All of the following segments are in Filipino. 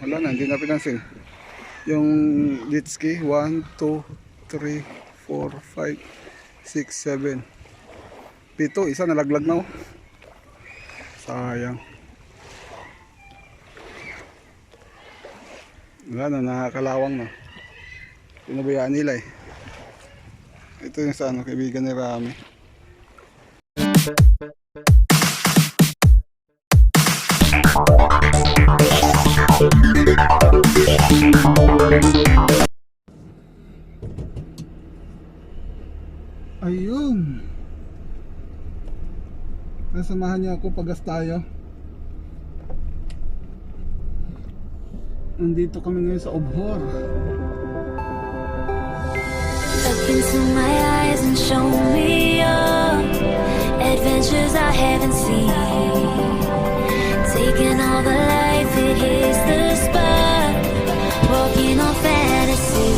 Wala na, hindi na pinansin. Yung jet ski, 1, 2, 3, 4, 5, 6, 7. Pito, isa nalaglag na oh. Sayang. Wala na, nakakalawang na. Pinabayaan nila eh. Ito yung sa ano, kaibigan ni Rami. Ayun. Nasamahan niyo ako pag-gas tayo. Nandito kami ngayon sa Obhor. Look into my eyes and show me your adventures I haven't seen. Taking all the life, it hits the spot. Walking on fantasy.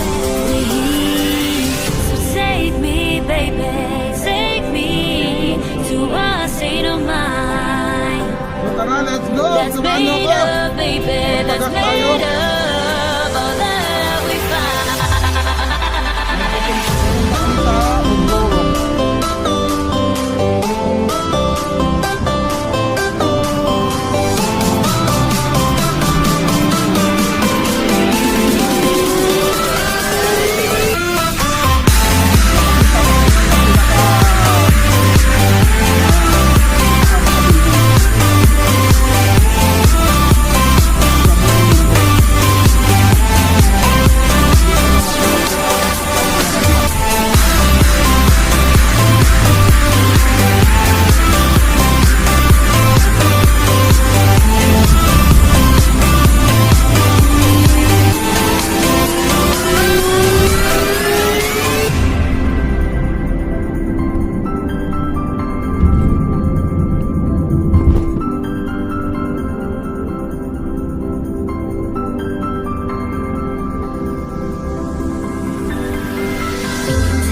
So take me, baby, take me to a state of mind. So tara, let's go! That's Samahan niyo made ako! up, baby, that's Pag-gas tayo. made up all that we find. Sa Obhor.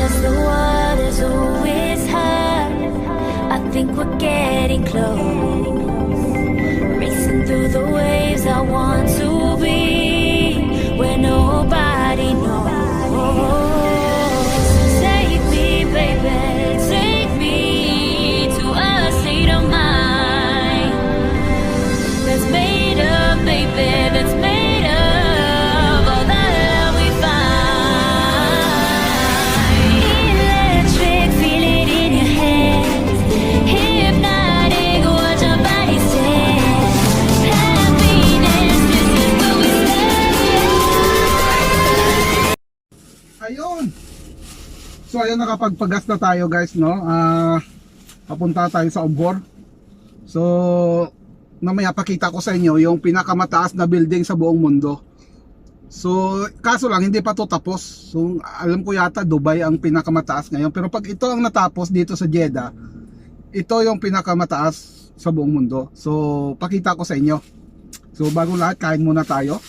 Test the waters, oh it's hot. I think we're getting close. Racing through the waves, I want to be where nobody knows. Take me, baby, take me to a state of mind that's made up, baby, that's made up all that we find. Electric, feel it in your hands. Hypnotic, watch your body stand. Happiness, this is where we stand. Ayun. So ayun, nakapagpagas na tayo guys, no? Papunta tayo sa Obhor. So mamaya pakita ko sa inyo yung pinakamataas na building sa buong mundo. So kaso lang hindi pa to tapos. So alam ko yata Dubai ang pinakamataas ngayon, pero pag ito ang natapos dito sa Jeddah, ito yung pinakamataas sa buong mundo. So pakita ko sa inyo. So bago lahat, kain muna tayo.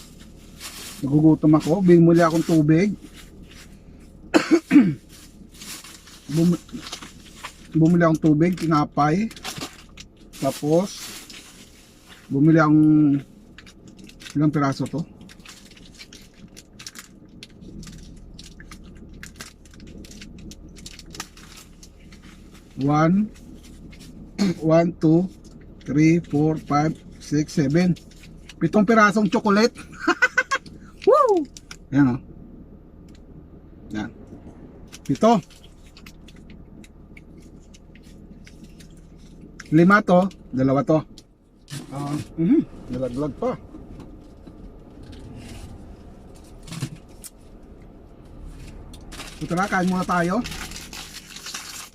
Nagugutom ako, bumili akong tubig. Bumili akong tubig, tinapay. Tapos bumili akong ilang piraso to. One, 2, 3, 4, 5, 6, 7. 7 pirasong chocolate. Woo! Yan o. Yan. 7. 5 to, 2 to. Nalaglag pa. So tara, kain muna tayo.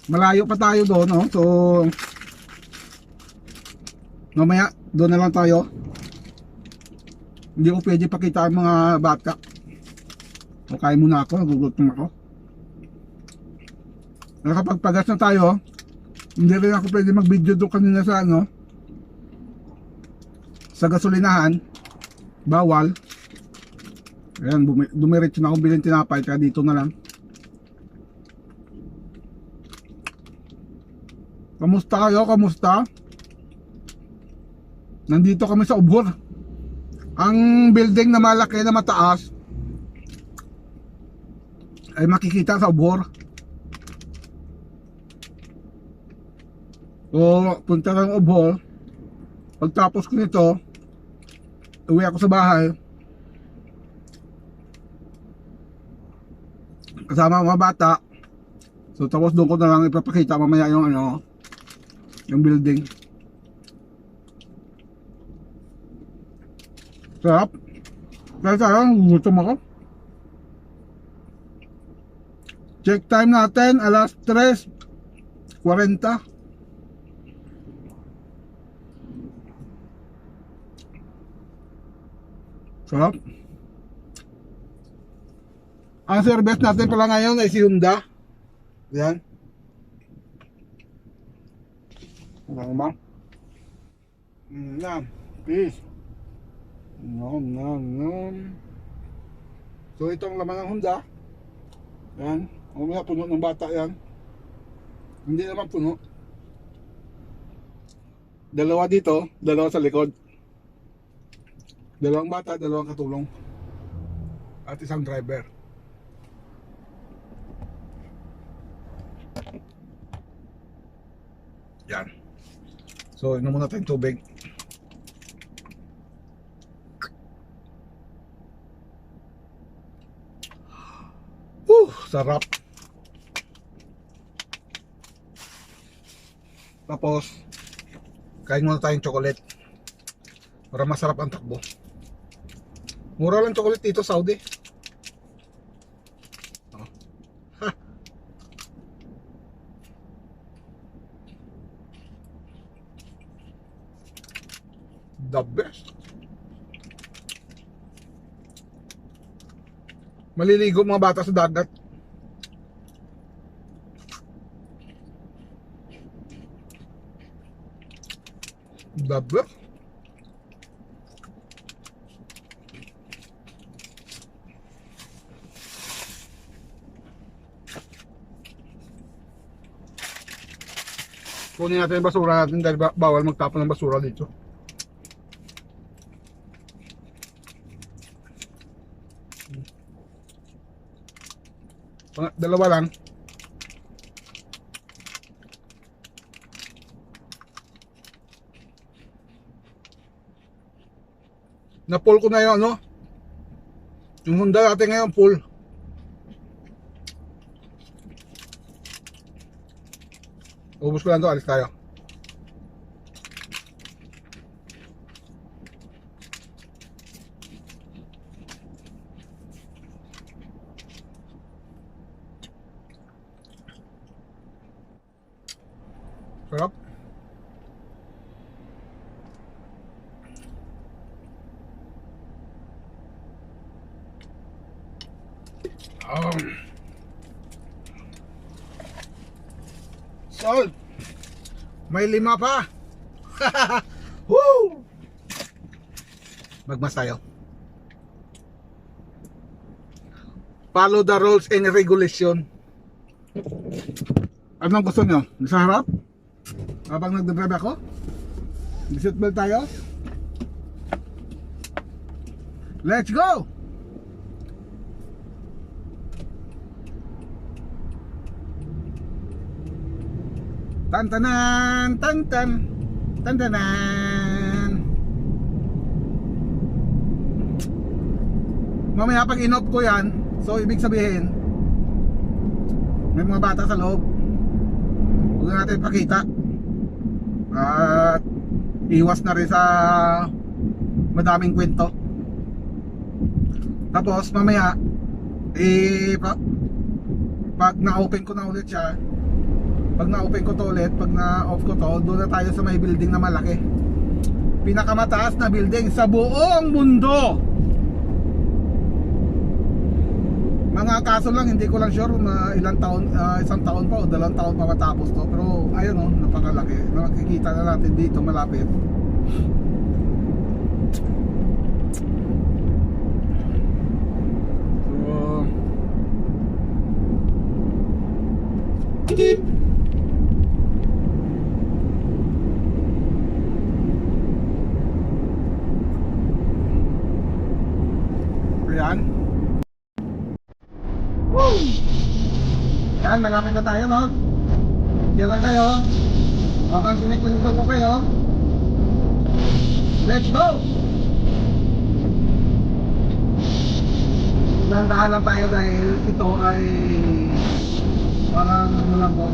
Malayo pa tayo doon, no? So mamaya doon na lang tayo. Hindi ko pwede pakita ang mga bata. So kain muna ako, nagugutom ako. Nakapagpagas na tayo. Hindi rin ako pwede mag-video doon kanina sa ano, sa gasolinahan. Bawal. Ayan, dumiretso na akong bilhin tinapay, kaya dito na lang. Kamusta kayo? Kamusta? Nandito kami sa Obhor. Ang building na malaki na mataas ay makikita sa Obor. So, punta ng Obor. Pagtapos ko nito, uwi ako sa bahay. Kasama ang mga bata. So, tapos doon ko na lang ipapakita mamaya yung ano, yung building. Sarap. Kaya tayo, gutom ako. Check time natin, alas 3:40. Sarap. Ang service natin pala ngayon ay si Hyundai. Yan. Lang. Peace. Nom. So ito ang laman ng Hyundai. Yan. Umaya puno ng bata yan. Hindi naman puno. Dalawa dito, dalawa sa likod. Dalawang bata, dalawang katulong. At isang driver. Yan. So, inom muna tayong tubig. Sarap. Tapos, kain muna tayong chocolate. Para masarap ang takbo. Mura lang chocolate dito, Saudi. Ha. The best. Maliligo mga bata sa dagat. The best. Kunin natin yung basura natin dahil bawal magtapon ng basura dito. Dalawa lang. Na-pull ko na yun, ano? Yung Hyundai natin ngayon, full. Ubus ko lang to, alis tayo. Sarap. Salt. May 5 pa. Woo! Magmas tayo. Follow the rules and regulation. Anong gusto nyo? Sa harap? Habang nagdadrive ako? Seatbelt tayo? Let's go! Tantanan! Tantan! Tantanan! Mamaya pag in-off ko yan, so ibig sabihin may mga bata sa loob. Huwag natin pakita. At iwas na rin sa madaming kwento. Tapos mamaya pag na-open ko na ulit siya, pag na-open ko to ulit, pag na-off ko to, doon na tayo sa may building na malaki. Pinakamataas na building sa buong mundo. Mga kaso lang, hindi ko lang sure na ilang taon, isang taon pa o 2 taon pa matapos to. Pero ayun o, napakalaki. Nakikita na natin dito malapit. So Yan, malapit na tayo, no? Yan lang kayo. Okay, sinikwento ko kayo. Let's go! Nandahan lang tayo dahil ito ay parang ano lang po.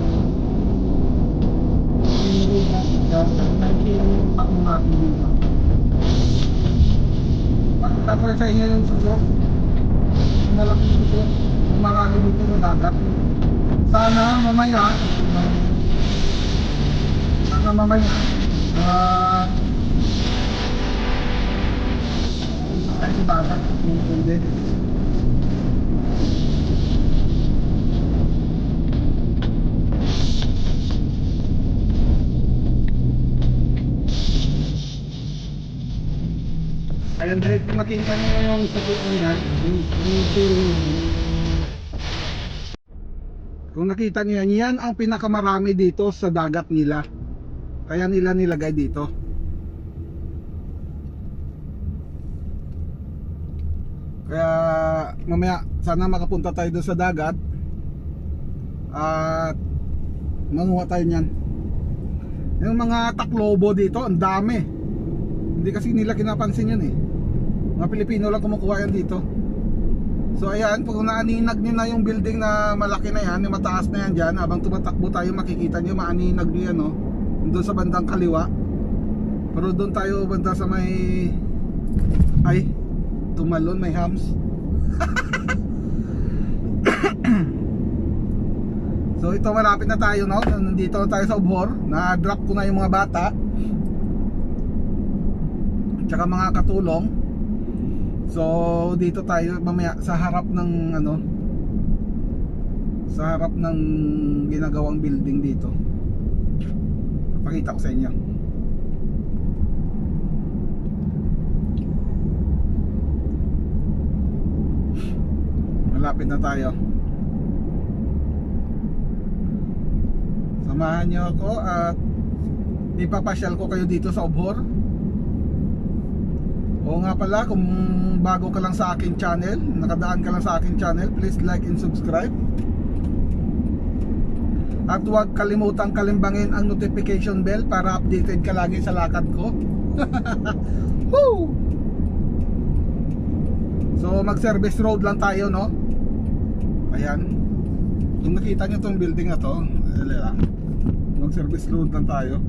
Pakong natin dito. Pakita ko sa inyo yung suso. Yung malaking suso. Yung marami dito ng dagat. Sana mamaya ay sa dagat. Hindi. Ayun, dahil kung makita nyo yung sagot niyan, kung nakita nyo yan, yan ang pinakamarami dito sa dagat nila. Kaya nila nilagay dito. Kaya mamaya sana makapunta tayo doon sa dagat at manguha tayo niyan. Yung mga taklobo dito, ang dami. Hindi kasi nila kinapansin yun eh. Mga Pilipino lang kumukuha yan dito. So ayan, pag naaninag nyo na yung building na malaki na yan, yung mataas na yan dyan, habang tumatakbo tayo makikita nyo maaninag nyo yan, no? Doon sa bandang kaliwa. Pero doon tayo banda sa may ay, tumalon, may hams. So ito, malapit na tayo, no? Nandito na tayo sa Ubhor. Na-drop ko na yung mga bata tsaka mga katulong. So dito tayo mamaya sa harap ng ano, sa harap ng ginagawang building dito. Pakita ko sa inyo. Malapit na tayo. Samahan niyo ako at ipapasyal ko kayo dito sa Ubhor. Oo nga pala, kung bago ka lang sa aking channel, nakadaan ka lang sa aking channel, please like and subscribe. At huwag kalimutang kalimbangin ang notification bell para updated ka lagi sa lakad ko. Woo! So mag service road lang tayo, no? Ayan. Kung nakita nyo tong building na to, mag service road lang tayo.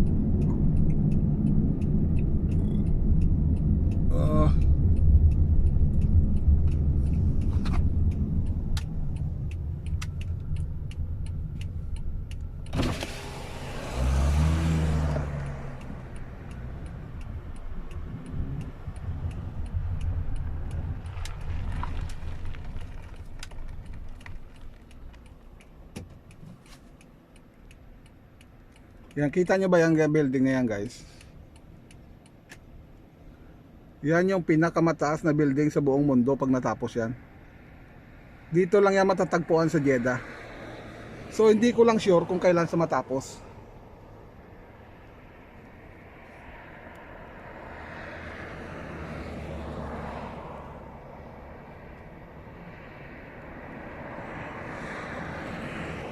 Yan, kita nyo ba yung building na yan, guys? Yan yung pinakamataas na building sa buong mundo pag natapos yan. Dito lang yan matatagpuan sa Jeddah. So hindi ko lang sure kung kailan sa matapos.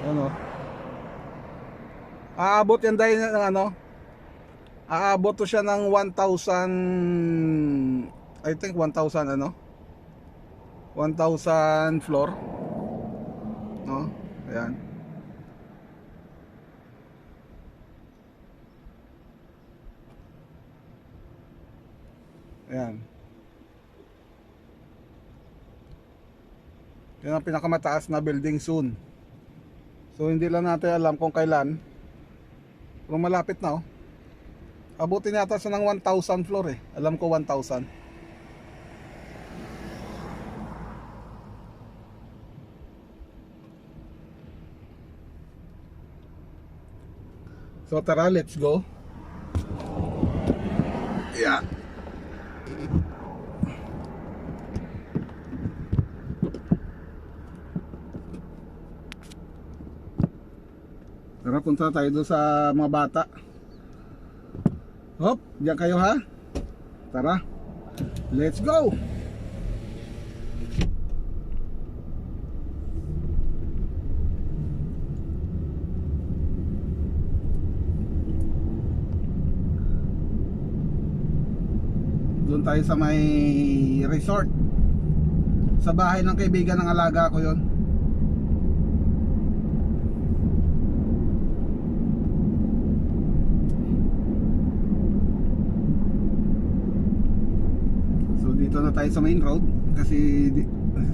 Ano? Aabot yan dahil ng ano? Aabot to siya ng 1,000, I think 1,000 ano? 1,000 floor. No? Ayan. Ayan. Yan ang pinakamataas na building soon. So hindi lang natin alam kung kailan. Pero malapit na, oh. Abutin yata siya ng 1,000 floor eh. Alam ko 1,000. So tara, let's go. Yeah. Tara, punta tayo doon sa mga bata. Hop, diyan kayo ha. Tara, let's go. Doon tayo sa may resort. Sa bahay ng kaibigan ng alaga ko yon. So dito na tayo sa main road kasi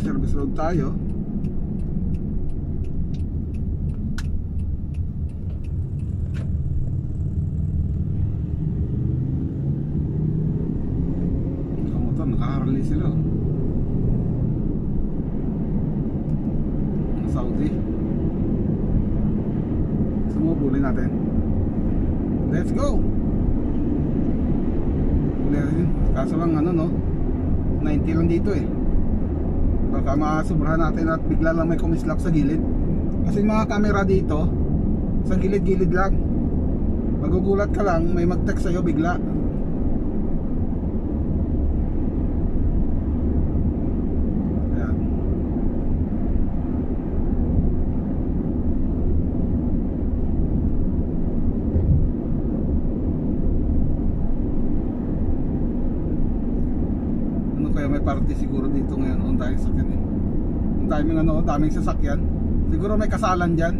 service road tayo. Nakamotor, naka-Harley sila. Saudi. Sumubulin natin. Let's go. Kaso lang ano no, 90 lang dito eh. Baka masubrahan natin at bigla lang may kumislap sa gilid. Kasi yung mga camera dito sa gilid-gilid lang. Magugulat ka lang, may mag-text sa'yo bigla. Ayan. Ano kaya may party siguro dito ngayon? Ang daming sasakyan eh. Ang daming sasakyan. Siguro may kasalan dyan.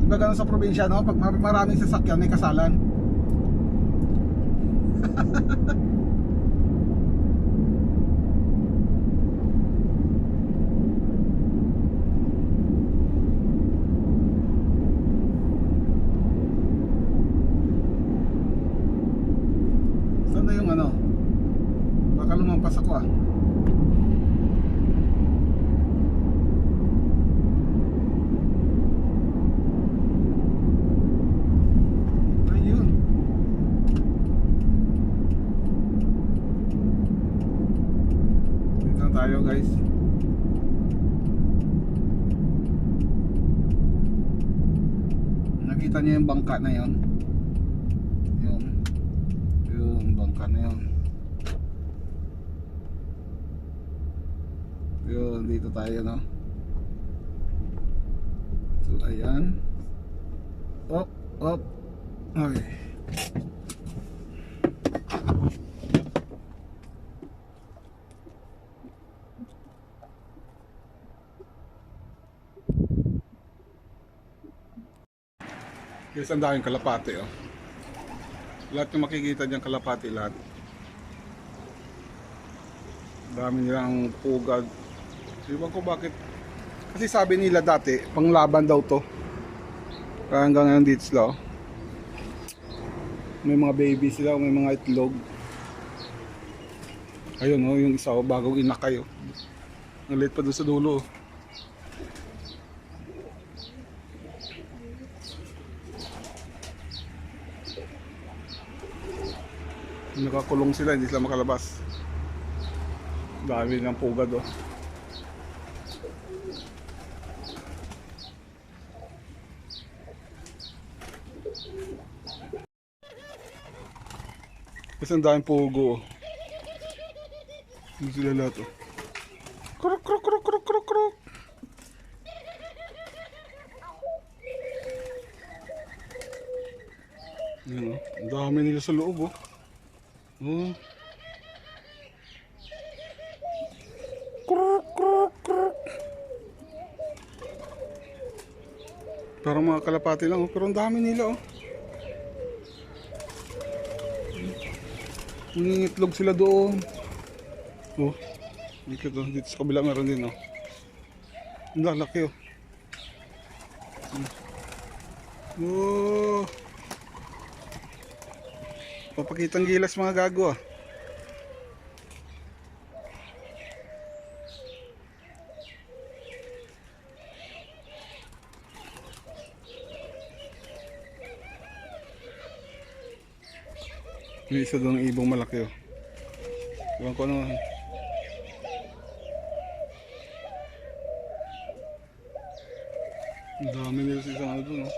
Diba ganun sa probinsya no? Pag maraming sasakyan may kasalan. Saan na yung ano? Baka lumampas ako ah. Ayun. Dito na tayo guys. Nakita niyo yung bangka na yon? Yung bangka na yon. Yun, dito tayo no. So ayan. Op. Okay. Guys, ang daming kalapati oh. Lahat yung makikita dyan kalapati lahat. Dami nilang pugad. Iwan ko bakit. Kasi sabi nila dati, panglaban daw to. Kaya hanggang ngayon dito sila oh. May mga baby sila, may mga itlog. Ayun oh, yung isa oh, bagong inakay oh. Ang liit pa doon sa dulo oh. Nakakulong sila, hindi sila makalabas. Dami ng pugad oh. Kasi ang daming pugo oh. Hindi sila lahat oh. Krok krok krok krok krok krok. Yan oh. Ang dami nila sa loob oh. Oh. Krok krok krok. Parang mga kalapati lang oh. Pero ang dami nila oh. Nangingitlog sila doon. Oh, dito sa kabila meron din oh. Ang lalaki oh. Oh. Papakitang gilas mga gago ah. May isa doon ng ibong malaki oh. Iwan ko ano. Ang dami nila sa isang ano doon oh.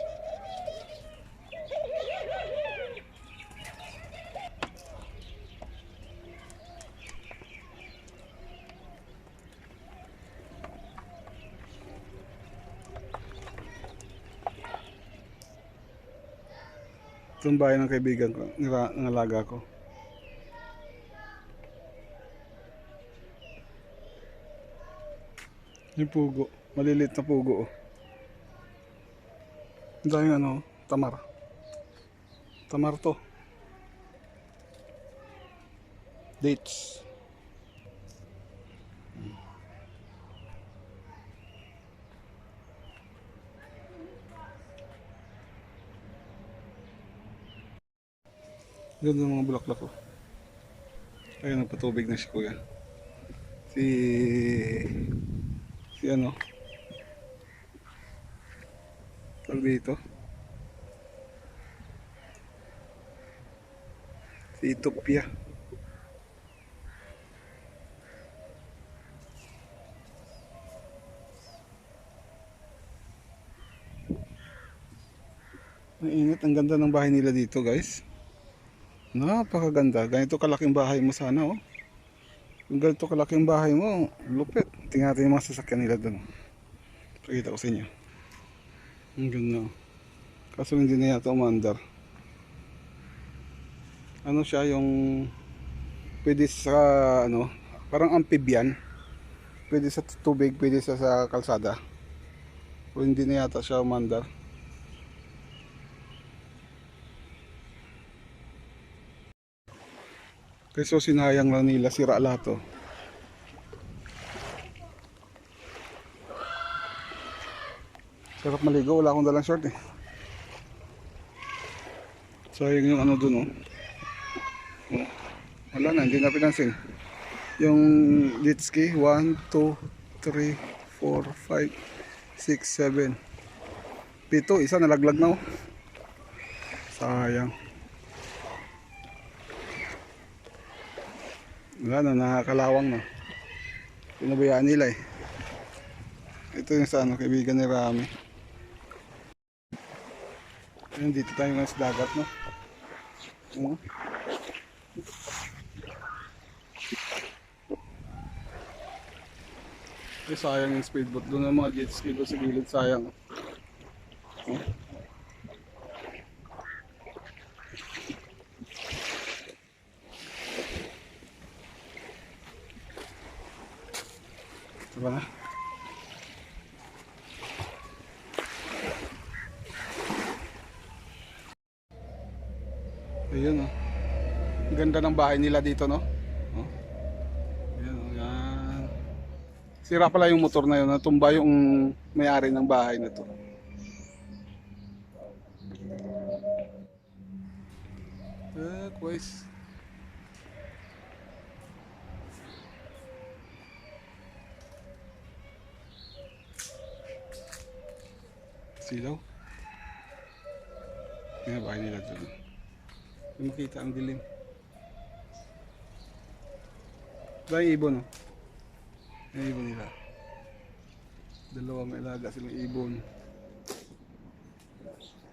Itong bahay ng kaibigan ko, ng alaga ko. Yung pugo. Maliliit na pugo. Oh. Ang daming ano, tamar. Tamar to. Dates. Ganda ng mga bulaklak ko. Ayun, nagpatubig na si kuya. Si... Si ano? Tawag dito. Si Ethiopia. Ang init, ang ganda ng bahay nila dito guys. Napakaganda. Ganito kalaking bahay mo sana oh. Kung ganito kalaking bahay mo, lupit. Tingnan natin yung mga sasakyan nila doon. Pakita ko sa inyo. Ang ganda oh. Kaso hindi na yata umandar. Ano siya yung pwede sa ano, parang amphibian. Pwede sa tubig, pwede sa kalsada. O hindi na yata siya umandar. Kasi sinayang lang nila, sira lahat oh. Sarap maligo, wala akong dalang short eh. Sayang yung ano dun oh. Oh, wala na, hindi na pinansin. Yung jet ski, 1, 2, 3, 4, 5, 6, 7. 7, isa nalaglag na oh. Sayang. Wala na, nakakalawang na. Pinabayaan nila eh. Ito yung sa ano, kaibigan ni Rami. Ayun, dito tayo nga sa dagat no. Ay, sayang yung speedboat. Doon ang mga jet ski doon sa gilid, sayang. Diba na? Ayun oh. Ang ganda ng bahay nila dito no. Oh. Ayun oh, yan. Sira pala yung motor na yun. Natumba yung may-ari ng bahay na to. Quais. Silaw. Yan bahay nila dun. Hindi makita ang dilim. Dahil ibon oh. Yung ibon nila. Dalawa may alaga silang ibon.